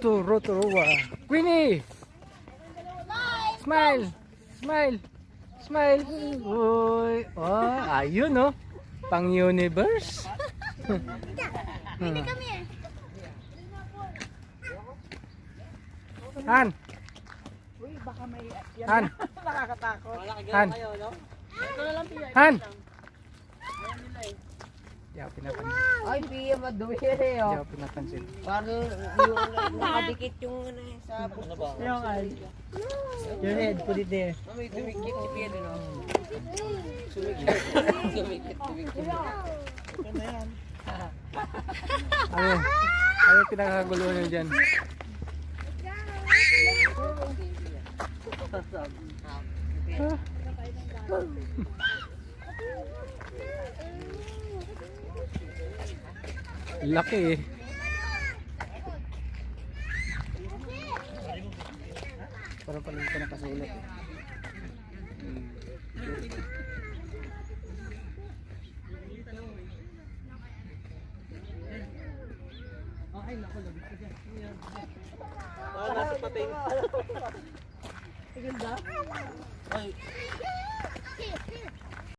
Rotorua. Queenie! Smile! Smile! Smile! Uy! Oh, ayun oh! Pang universe! Hindi kami eh. Han! Uy, baka may Han! nakakatakot. Han! Ito na lang piya. Han! Ayan nila eh. Di ako pinapansin. Ay, Pia, madumi yan eh. Di Oh. ako pinapansin. Parang nakadikit yung ano eh, sa bukos. Yung ay. Your head, put it there. May dumikit si Pia din oh. Dumikit. Ano? Ano pinakagulo nyo dyan? Laki eh. Parang pala ka nakasulat eh. Ay, naku, labit ka dyan. Nasa patay. Ganda. Ay,